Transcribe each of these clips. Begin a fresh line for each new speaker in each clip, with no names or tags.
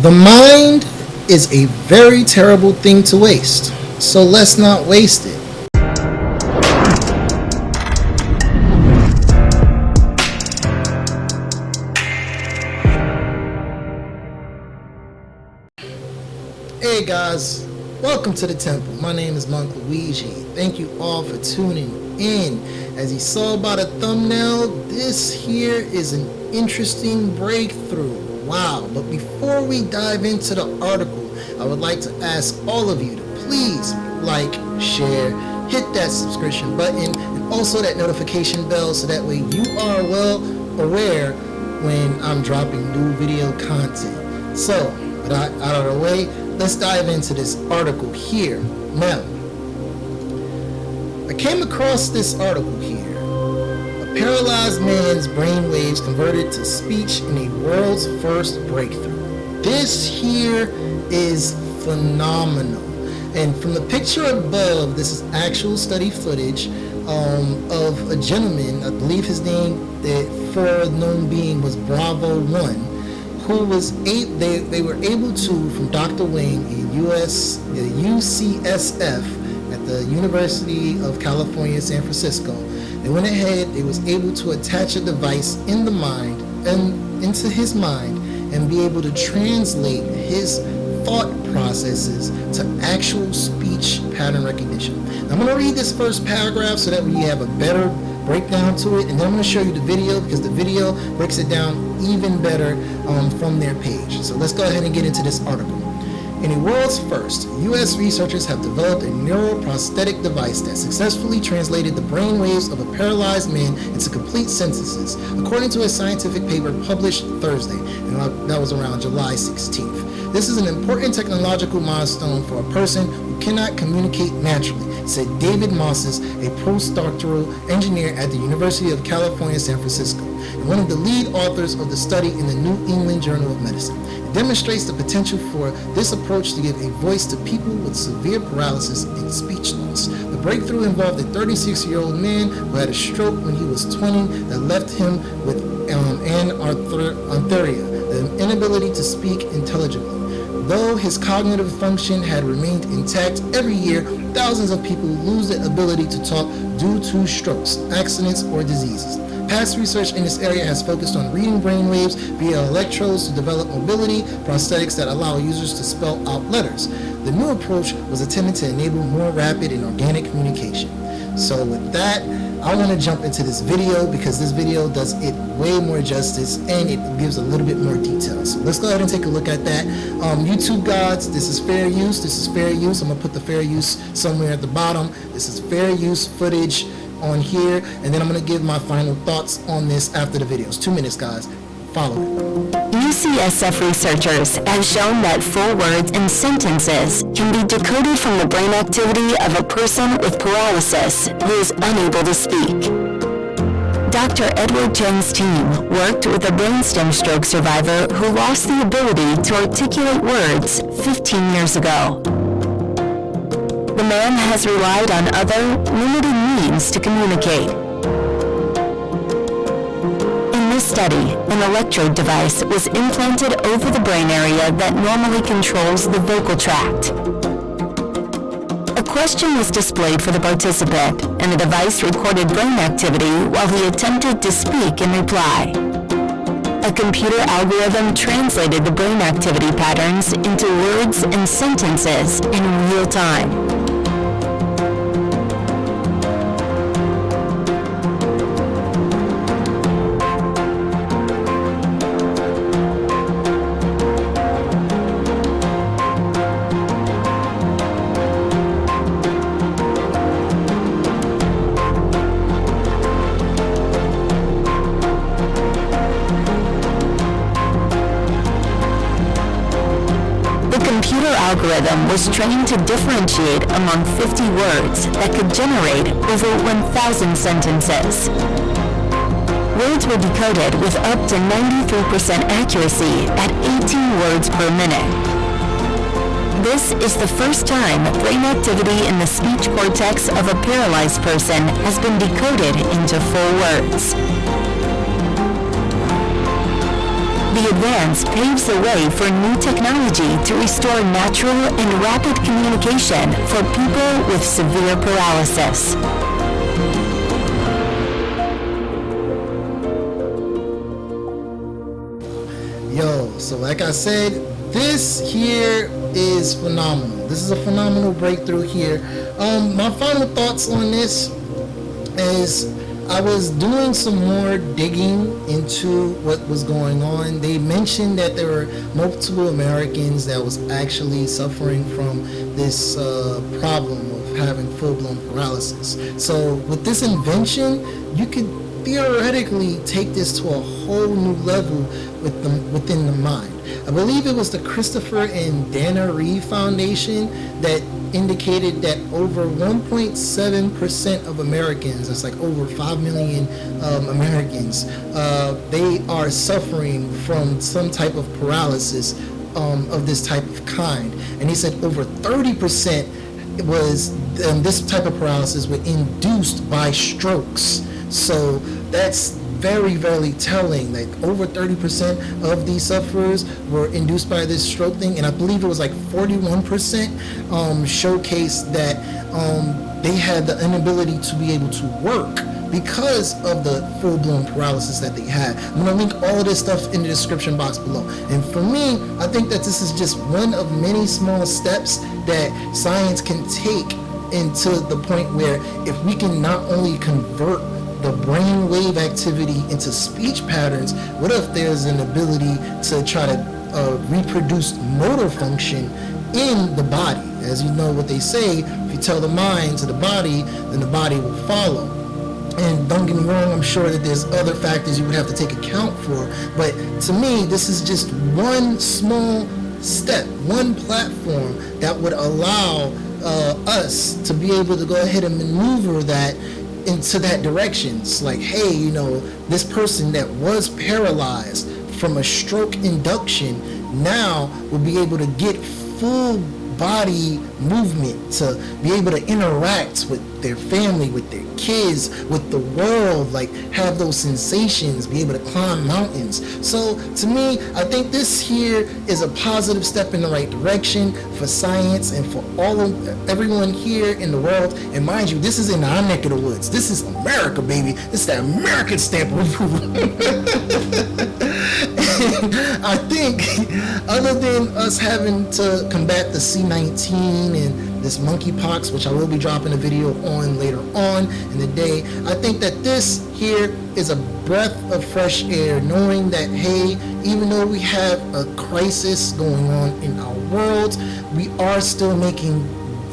The mind is a very terrible thing to waste, so let's not waste it. Hey guys, welcome to the temple. My name is Monk Luigi. Thank you all for tuning in. As you saw by the thumbnail, this here is an interesting breakthrough. Wow, but before we dive into the article, I would like to ask all of you to please like, share, hit that subscription button, and also that notification bell so that way you are well aware when I'm dropping new video content. So, with that out of the way, let's dive into this article here. Now, I came across this article here. A paralyzed man's brainwaves converted to speech in a world's first breakthrough. This here is phenomenal. And from the picture above, this is actual study footage of a gentleman, I believe his name, the foreknown being was Bravo 1, who was they were able to, from Dr. Wayne, the UCSF at the University of California, San Francisco, they went ahead, they was able to attach a device in the mind and into his mind and be able to translate his thought processes to actual speech pattern recognition. I'm going to read this first paragraph so that we have a better breakdown to it, and then I'm going to show you the video because the video breaks it down even better from their page. So let's go ahead and get into this article. In a world's first, U.S. researchers have developed a neuroprosthetic device that successfully translated the brainwaves of a paralyzed man into complete sentences, according to a scientific paper published Thursday, and that was around July 16th. This is an important technological milestone for a person who cannot communicate naturally, said David Mosses, a postdoctoral engineer at the University of California, San Francisco, and one of the lead authors of the study in the New England Journal of Medicine. It demonstrates the potential for this approach to give a voice to people with severe paralysis and speech loss. The breakthrough involved a 36-year-old man who had a stroke when he was 20 that left him with anarthria, the inability to speak intelligibly. Though his cognitive function had remained intact, every year thousands of people lose the ability to talk due to strokes, accidents, or diseases. Past research in this area has focused on reading brainwaves via electrodes to develop mobility prosthetics that allow users to spell out letters. The new approach was intended to enable more rapid and organic communication. So with that, I want to jump into this video because this video does it way more justice and it gives a little bit more detail. So let's go ahead and take a look at that. YouTube gods, this is fair use. This is fair use. I'm going to put the fair use somewhere at the bottom. This is fair use footage on here, and then I'm going to give my final thoughts on this after the videos. 2 minutes, guys. Follow it.
UCSF researchers have shown that full words and sentences can be decoded from the brain activity of a person with paralysis who is unable to speak. Dr. Edward Cheng's team worked with a brainstem stroke survivor who lost the ability to articulate words 15 years ago. The man has relied on other, limited means to communicate. In this study, an electrode device was implanted over the brain area that normally controls the vocal tract. A question was displayed for the participant, and the device recorded brain activity while he attempted to speak in reply. A computer algorithm translated the brain activity patterns into words and sentences in real time. Algorithm was trained to differentiate among 50 words that could generate over 1,000 sentences. Words were decoded with up to 93% accuracy at 18 words per minute. This is the first time brain activity in the speech cortex of a paralyzed person has been decoded into full words. The advance paves the way for new technology to restore natural and rapid communication for people with severe paralysis.
Yo, so like I said, this here is phenomenal. This is a phenomenal breakthrough here. My final thoughts on this is I was doing some more digging into what was going on. They mentioned that there were multiple Americans that was actually suffering from this problem of having full-blown paralysis. So with this invention, you could theoretically take this to a whole new level within the mind. I believe it was the Christopher and Dana Reeve Foundation that indicated that over 1.7% of Americans, that's like over 5 million Americans, they are suffering from some type of paralysis of this type of kind. And he said over 30% was this type of paralysis was induced by strokes. So that's very, very telling. Like over 30% of these sufferers were induced by this stroke thing, and I believe it was like 41% showcased that they had the inability to be able to work because of the full-blown paralysis that they had. I'm going to link all of this stuff in the description box below. And for me, I think that this is just one of many small steps that science can take into the point where if we can not only convert the brainwave activity into speech patterns, what if there's an ability to try to reproduce motor function in the body? As you know what they say, if you tell the mind to the body, then the body will follow. And don't get me wrong, I'm sure that there's other factors you would have to take account for, but to me, this is just one small step, one platform that would allow us to be able to go ahead and maneuver that into that direction. It's like, hey, you know, this person that was paralyzed from a stroke induction now will be able to get full body movement, to be able to interact with their family, with their kids, with the world, like have those sensations, be able to climb mountains. So to me, I think this here is a positive step in the right direction for science and for everyone here in the world. And mind you, this is in our neck of the woods. This is America, baby. This is that American stamp of approval. I think other than us having to combat the C-19 and this monkeypox, which I will be dropping a video on later on in the day, I think that this here is a breath of fresh air, knowing that, hey, even though we have a crisis going on in our world, we are still making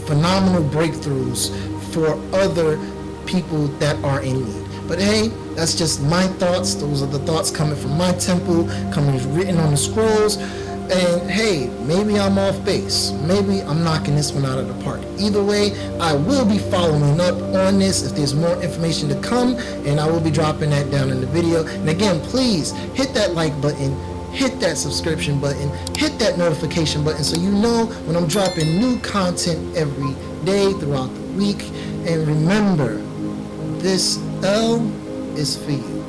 phenomenal breakthroughs for other people that are in need. But hey, that's just my thoughts. Those are the thoughts coming from my temple, coming written on the scrolls. And hey, maybe I'm off base. Maybe I'm knocking this one out of the park. Either way, I will be following up on this if there's more information to come, and I will be dropping that down in the video. And again, please hit that like button, hit that subscription button, hit that notification button so you know when I'm dropping new content every day throughout the week. And remember, this L is for you.